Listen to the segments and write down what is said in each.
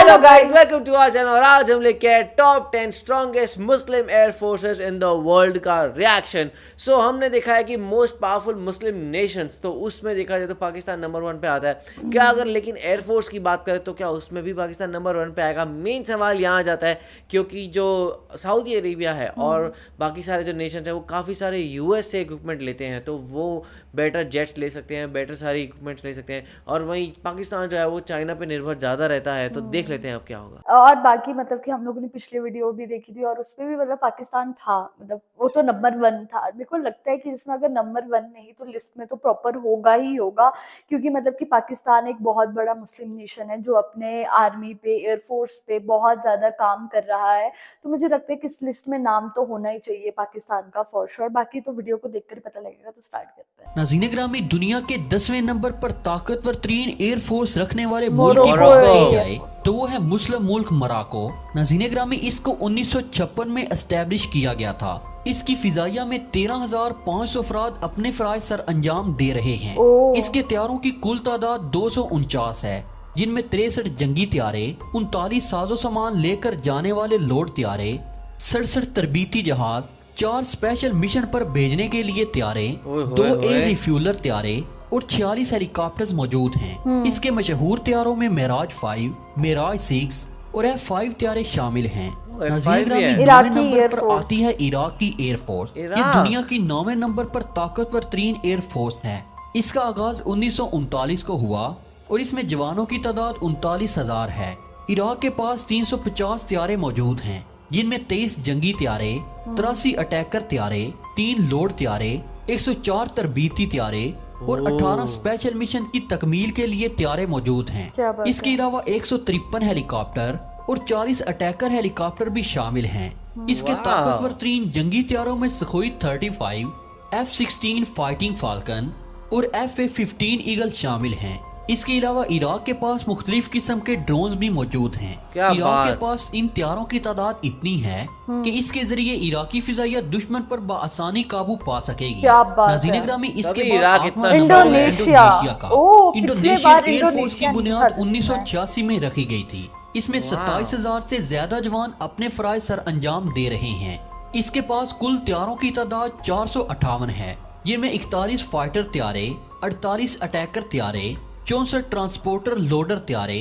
Hello guys, welcome to our channel. और आज हम लेके आए top 10 strongest Muslim air forces in the world का रिएक्शन। सो हमने देखा है कि मोस्ट पावरफुल मुस्लिम नेशंस, तो उसमें देखा जाए तो पाकिस्तान नंबर 1 पे आता है क्या? अगर लेकिन एयर फोर्स की बात करें तो क्या उसमें भी पाकिस्तान नंबर 1 पे आएगा? मेन सवाल यहाँ जाता है क्योंकि जो सऊदी अरेबिया है और बाकी सारे जो नेशंस हैं वो काफ़ी सारे यूएस से इक्विपमेंट लेते हैं, तो वो बेटर जेट्स ले सकते हैं, बेटर सारी इक्विपमेंट्स ले सकते हैं। और वहीं पाकिस्तान जो है वो चाइना पे निर्भर ज़्यादा रहता है। तो देख लेते हैं अब क्या होगा। और बाकी मतलब कि हम लोगों ने पिछली वीडियो भी देखी थी और उसमें भी मतलब पाकिस्तान था, मतलब वो तो नंबर 1 था। मेरे को लगता है कि इसमें अगर नंबर 1 नहीं तो लिस्ट में तो प्रॉपर होगा ही होगा, क्योंकि मतलब कि पाकिस्तान एक बहुत बड़ा मुस्लिम नेशन है जो अपने आर्मी पे, एयरफोर्स पे बहुत ज्यादा काम कर रहा है। तो मुझे लगता है कि इस लिस्ट में नाम तो होना ही चाहिए पाकिस्तान का फॉर श्योर। बाकी तो वीडियो को देखकर पता लगेगा। तो स्टार्ट करते हैं। नाज़रीन ग्रामी, दुनिया के 10वें नंबर पर ताकतवर तरीन एयरफोर्स रखने वाले मुल्क मोरक्को की बात की है। जाए तो वो है मुस्लिम मुल्क मोरक्को। नाज़रीन ग्रामी, इसको 1956 में एस्टेब्लिश किया गया था। इसकी फिजाइया में 13,500 अफराद अपने फराइज सर अंजाम दे रहे हैं। इसके तैयारों की कुल तादाद 249 है, जिनमें 63 जंगी त्यारे, 39 साजो सामान लेकर जाने वाले लोड त्यारे, 67 तरबीती जहाज, 4 स्पेशल मिशन पर भेजने के लिए त्यारे, 2 एयर रिफ्यूलर त्यारे और 46 हेलीकॉप्टर्स मौजूद हैं। इसके मशहूर त्यारों में मेराज 5, मेराज 6 और F5 त्यारे शामिल हैं। इराकी नंबर एयर पर फोर्स। आती है इराक की एयरफोर्स। ये दुनिया की 9वें नंबर पर ताकतवर तरीन एयरफोर्स है। इसका आगाज 1939 को हुआ और इसमें जवानों की तादाद 39,000 है। इराक के पास 350 त्यारे मौजूद हैं, जिनमें 23 जंगी त्यारे, 83 अटैकर त्यारे, 3 लोड त्यारे, 104 तरबीती त्यारे और 18 स्पेशल मिशन की तकमील के लिए त्यारे मौजूद हैं। इसके अलावा 153 हेलीकॉप्टर और 40 अटैकर हेलीकॉप्टर भी शामिल हैं। इसके ताकतवर तरीन जंगी त्यारों में सुखोई 35, F-16 फाइटिंग फाल्कन और FA-15 ईगल शामिल हैं। इसके अलावा इराक के पास मुख्तलिफ किस्म के ड्रोन भी मौजूद हैं। इराक के पास इन त्यारों की तादाद इतनी है कि इसके जरिए इराकी फिजाइया दुश्मन पर बआसानी काबू पा सकेगी। नाज़रीन ग्रामी, इसके बाद इंडोनेशिया का। इंडोनेशियन एयरफोर्स की बुनियाद 1986 में रखी गई थी। इसमें 27,000 से ज्यादा जवान अपने फराइज सर अंजाम दे रहे हैं। इसके पास कुल त्यारों की तादाद 458 है, जिनमें 41 फाइटर त्यारे, 48 अटैकर त्यारे, 64 ट्रांसपोर्टर लोडर त्यारे,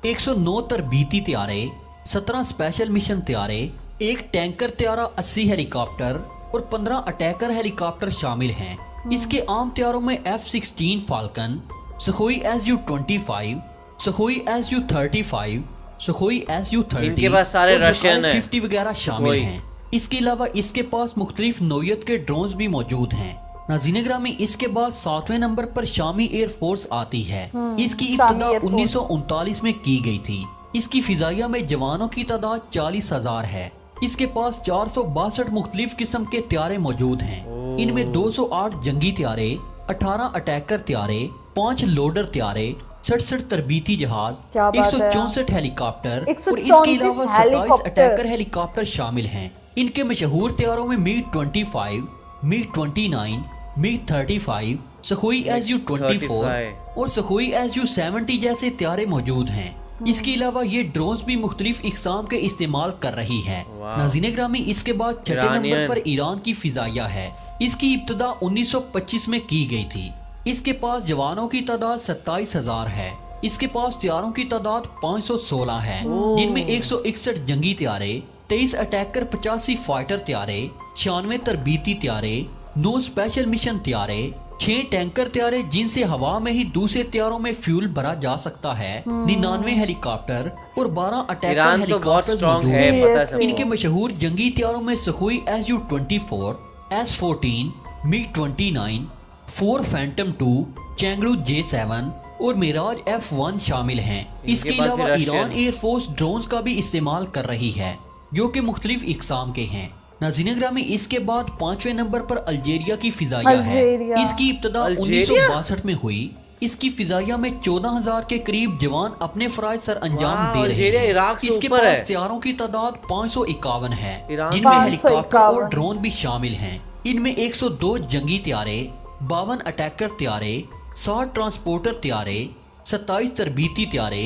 109 तरबीती त्यारे, 17 स्पेशल मिशन त्यारे, 1 टैंकर त्यारा, 80 हेलीकॉप्टर और 15 अटैकर हेलीकॉप्टर शामिल हैं। इसके आम त्यारों में F-16 falcon, Sukhoi Su-25, Sukhoi Su-35, Sukhoi Su-30 इनके पास सारे और रशियन हैं। 50 वगैरह शामिल हैं। इसके अलावा इसके पास मुख्तलिफ नौयत के ड्रोन्स भी मौजूद हैं। नाज़रीन ग्रामी, इसके बाद 7वें नंबर पर शामी एयरफोर्स आती है। इसकी इब्तिदा 1939 में की गई थी। इसकी फिजाइया में जवानों की तादाद 40,000 है। इसके पास 462 मुख्तलिफ किस्म के त्यारे मौजूद हैं। इनमें 208 जंगी त्यारे, 18 अटैकर त्यारे, 5 लोडर त्यारे, 67 तरबीती जहाज, 164 हेलीकॉप्टर और इसके अलावा 27 अटैकर हेलीकॉप्टर शामिल हैं। इनके मशहूर त्यारों में MiG-25, MiG-29, MiG-35, Sukhoi Su-24 और सुखोई Su-70 जैसे त्यारे मौजूद हैं। इसके अलावा ये ड्रोन्स भी मुख्तलिफ इकसाम के इस्तेमाल कर रही है। नाज़रीन ग्रामी, इसके बाद 6ठे नंबर पर ईरान की फिजाइया है। इसकी इब्तिदा 1925 में की गई थी। इसके पास जवानों की तादाद 27,000 है। इसके पास त्यारों की तादाद 516 है, जिनमें 161 जंगी त्यारे, 23 अटैकर, 85 फाइटर त्यारे, 96 तरबीती त्यारे, 9 स्पेशल मिशन त्यारे, 6 टैंकर त्यारे जिनसे हवा में ही दूसरे त्यारों में फ्यूल भरा जा सकता है, 99 हेलीकॉप्टर और 12 अटैकर हेलीकॉप्टर मौजूद हैं। इनके मशहूर जंगी त्यारों में Sukhoi Su-24, S-14, MiG-29, 4 Phantom 2, चैंगड़ू J-7 और मिराज F-1 शामिल हैं। इसके अलावा ईरान एयरफोर्स ड्रोन्स का भी इस्तेमाल कर रही है, जो कि मुख्तलिफ इकसाम के हैं। नाज़रीन ग्रामी, इसके बाद 5वें नंबर पर अल्जीरिया की फिजाइया है। इसकी इब्तिदा 1962 में हुई। इसकी फिजाइया में 14,000 के करीब जवान अपने फराइज सर अंजाम दे रहे हैं। इसके पास त्यारों की तादाद 551 है, जिनमें हेलीकॉप्टर और ड्रोन भी शामिल हैं। इनमें 102 जंगी त्यारे, 52 अटैकर त्यारे, 60 ट्रांसपोर्टर त्यारे, 27 तरबीती त्यारे,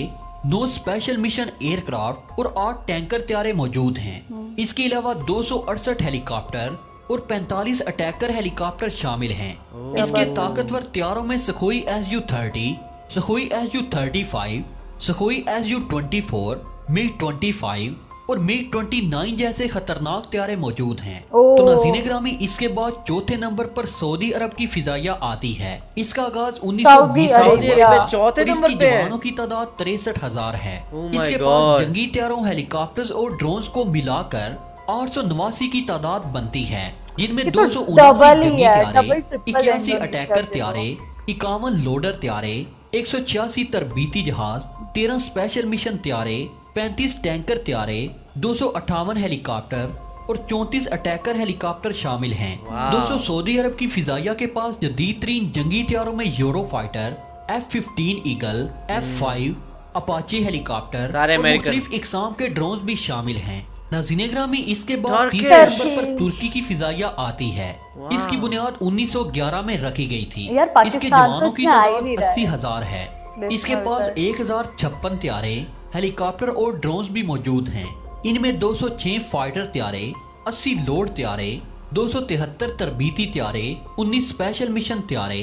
9 स्पेशल मिशन एयरक्राफ्ट और 8 टैंकर त्यारे मौजूद हैं। इसके अलावा 268 हेलीकॉप्टर और 45 अटैकर हेलीकॉप्टर शामिल हैं। इसके ताकतवर त्यारों में सखोई SU-30, सखोई SU-35, सखोई SU-24, MiG-25 और MiG-29 जैसे खतरनाक त्यारे मौजूद हैं। तो नाज़रीन ग्रामी, इसके बाद चौथे नंबर पर सऊदी अरब की फिजाइया आती है। इसका आगाज 1920 सऊदी में अरेबिया। हुआ चौथे और नंबर इसकी पे है। जवानों की तादाद 63,000 है। Oh my इसके God। पास जंगी त्यारों, हेलीकॉप्टर्स और ड्रोन्स को मिलाकर 889 की तादाद बनती है, जिनमें ये तो 279 डबल ही जंगी है, त्यारे, डबल ट्रिपल 81 इंडोनेशिया अटैकर से त्यारे, 51 लोडर त्यारे, 186 तरबीती जहाज, 13 स्पेशल मिशन त्यारे, 35 टैंकर त्यारे, 258 हेलीकॉप्टर और 34 अटैकर हेलीकॉप्टर शामिल हैं। वाह। दोस्तों, सऊदी अरब की फिजाइया के पास जदीद तरीन जंगी त्यारों में euro fighter, F-15 eagle, F-5 Apache helicopter सारे और अमेरिकन। मुख्तलिफ इकसाम के ड्रोन भी शामिल हैं। नाज़रीन ग्रामी, इसके बाद टर्की। तीसरे नंबर पर तुर्की की फिजाइया आती है। वाह। इसकी बुनियाद 1911 में रखी गई थी। यार, पाकिस्तान इसके तो जवानों की इसमें आ ही तादाद नहीं रहा है। 80,000 है। लिस्ट इसके में पास होता 1056 त्यारे, हेलीकॉप्टर और ड्रोन्स भी मौजूद हैं। इनमें 206 फाइटर त्यारे, 80 लोड त्यारे, 273 तरबीती त्यारे, 19 स्पेशल मिशन त्यारे,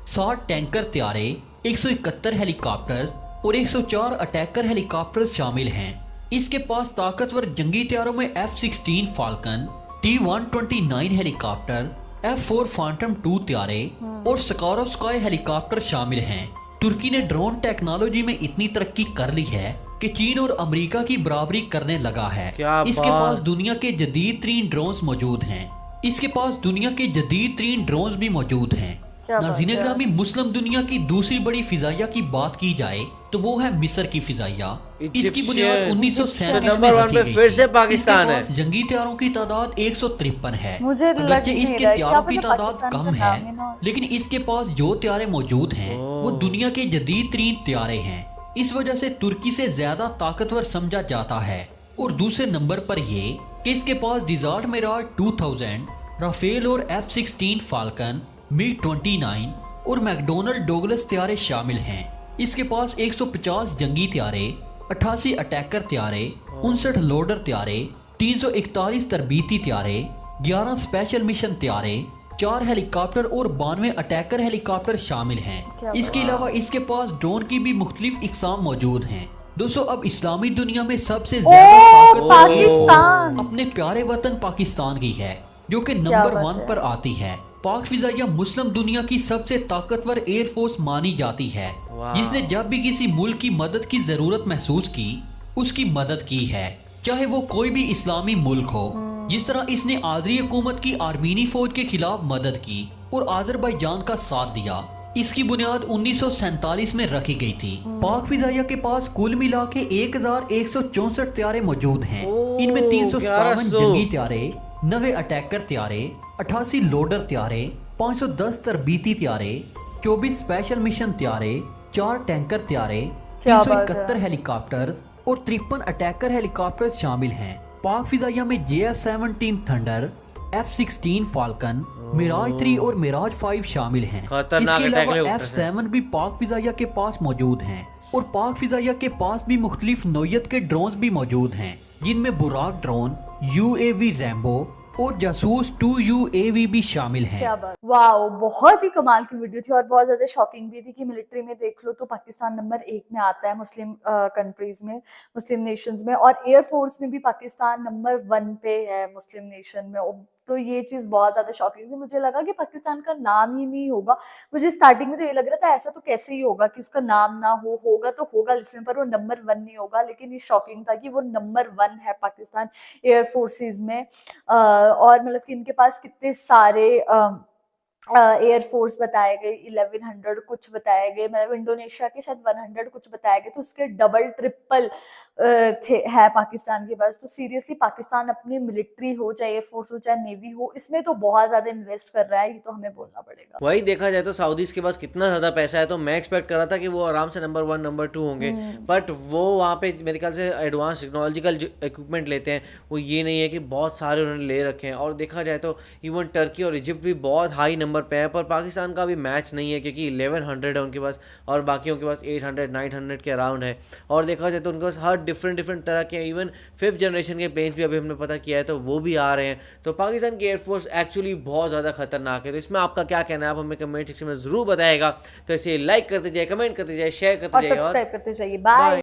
60 टैंकर त्यारे, 171 हेलीकॉप्टर्स और 104 अटैकर हेलीकॉप्टर्स शामिल हैं। इसके पास ताकतवर जंगी त्यारों में F-16 falcon, T-129 helicopter, F-4 Phantom 2 त्यारे और स्कारो स्काई हेलीकॉप्टर शामिल हैं। तुर्की ने ड्रोन टेक्नोलॉजी में इतनी तरक्की कर ली है कि चीन और अमेरिका की बराबरी करने लगा है। क्या इसके बात। पास दुनिया के जदीद तरीन ड्रोन्स मौजूद हैं। इसके पास दुनिया के जदीद तरीन ड्रोन्स भी मौजूद हैं। क्या बात नाज़रीन है। ग्रामी, मुस्लिम दुनिया की दूसरी बड़ी फिजाइया की बात की जाए तो वो है मिस्र की फिजाइया। इसकी बुनियाद इजिप्शियन। 1937 में नंबर वन रखी पे गई फिर थी। से पाकिस्तान इसके है। पास जंगी त्यारों की तादाद 153 है। मुझे लग अगरचे नहीं इसके रहा है, त्यारों क्या की पता तादाद पाकिस्तान कम का है, नाम ही ना हो। लेकिन इसके पास जो त्यारे मौजूद हैं वो दुनिया के जदीद तरीन त्यारे हैं। इस वजह से तुर्की से ज्यादा ताकतवर समझा जाता है। और दूसरे नंबर पर ये कि इसके पास डिजार्ट मिराज 2000, राफेल और F-16 फाल्कन, MiG-29 और मैकडोनल्ड डोगलस त्यारे शामिल हैं। इसके पास 150 जंगी त्यारे, 88 अटैकर त्यारे, 59 लोडर त्यारे, 341 तरबीती त्यारे, 11 स्पेशल मिशन त्यारे, 4 हेलीकॉप्टर और 92 अटैकर हेलीकॉप्टर शामिल हैं। इसके अलावा इसके पास ड्रोन की भी मुख्तलिफ इकसाम मौजूद हैं। दोस्तों, अब इस्लामी दुनिया में सबसे ज्यादा ताकतवर पाकिस्तान। अपने प्यारे वतन पाकिस्तान की है, जो कि क्या नंबर बात 1 है। पर आती है। पाक फिजाइया मुस्लिम दुनिया की सबसे ताकतवर एयरफोर्स मानी जाती है, वाह। जिसने जब भी किसी मुल्क की मदद की जरूरत महसूस की उसकी मदद की है, चाहे वो कोई भी इस्लामी मुल्क हो। जिस तरह इसने आज़री हुकूमत की आर्मीनी फौज के खिलाफ मदद की और आज़रबाईजान का साथ दिया। इसकी बुनियाद 1947 में रखी गई थी। पाक फिजाइया के पास कुल मिला के 1164 त्यारे मौजूद हैं। इनमें 357 1100 जंगी त्यारे, 90 अटैकर त्यारे, 88 लोडर त्यारे, 510 तरबीती त्यारे, 24 स्पेशल मिशन त्यारे, 4 टैंकर त्यारे, क्या बात है। 371 हेलीकॉप्टर और 53 अटैकर हेलीकॉप्टर शामिल हैं। पाक फिजाइया में JF-17 thunder, F-16 falcon, Miraj 3 और मिराज 5 शामिल हैं। खतरनाक इसके अटैक अलावा हेलीकॉप्टर F-7 भी पाक फिजाइया के पास मौजूद हैं। और पाक फिजाइया के पास भी मुख्तलिफ नौयत के ड्रोन भी मौजूद हैं, जिनमें बुराक ड्रोन, UAV रैम्बो और जासूस 2 UAV भी शामिल हैं। क्या बात, वाओ, बहुत ही कमाल की वीडियो थी और बहुत ज्यादा शॉकिंग भी थी कि मिलिट्री में देख लो तो पाकिस्तान नंबर 1 में आता है मुस्लिम कंट्रीज में, मुस्लिम नेशंस में, और एयरफोर्स में भी पाकिस्तान नंबर 1 पे है मुस्लिम नेशन में। तो ये चीज बहुत ज्यादा शॉकिंग थी। मुझे लगा कि पाकिस्तान का नाम ही नहीं होगा। मुझे स्टार्टिंग में तो ये लग रहा था ऐसा तो कैसे ही होगा कि उसका नाम ना हो, होगा तो होगा लिस्ट में पर वो नंबर 1 नहीं होगा। लेकिन ये शॉकिंग था कि वो नंबर 1 है पाकिस्तान एयर फोर्सेज में। और मतलब कि इनके पास कितने सारे एयरफोर्स बताए गए, 1100 कुछ बताए गए, मतलब इंडोनेशिया के शायद 100 कुछ बताए गए, तो उसके डबल ट्रिपल है पाकिस्तान के पास। तो सीरियसली पाकिस्तान अपनी मिलिट्री हो, चाहे एयरफोर्स हो, चाहे नेवी हो, इसमें तो बहुत ज्यादा इन्वेस्ट कर रहा है, ये तो हमें बोलना पड़ेगा। वही देखा जाए तो सऊदीज के पास कितना ज्यादा पैसा है, तो मैं एक्सपेक्ट कर रहा था कि वो आराम से नंबर 1 नंबर 2 होंगे, बट वो वहाँ पे मेरे ख्याल से एडवांस टेक्नोलॉजिकल जो इक्विपमेंट लेते हैं वो ये नहीं है कि बहुत सारे उन्होंने ले रखे हैं। और देखा जाए तो इवन टर्की और इजिप्ट भी बहुत हाई नंबर नंबर पे है, पर पाकिस्तान का भी मैच नहीं है क्योंकि 1100 है उनके पास और बाकियों के पास 800 900 के अराउंड है। और देखा जाए तो उनके पास हर डिफरेंट तरह के इवन 5th जनरेशन के प्लेन्स भी अभी हमने पता किया है तो वो भी आ रहे हैं। तो पाकिस्तान की एयरफोर्स एक्चुअली बहुत ज़्यादा खतरनाक है। तो इसमें आपका क्या कहना है, आप हमें कमेंट सेक्शन में ज़रूर बताएगा। तो इसे लाइक करते जाइए, कमेंट करते जाइए, शेयर करते और जाइए और सब्सक्राइब करते जाइए। बाय।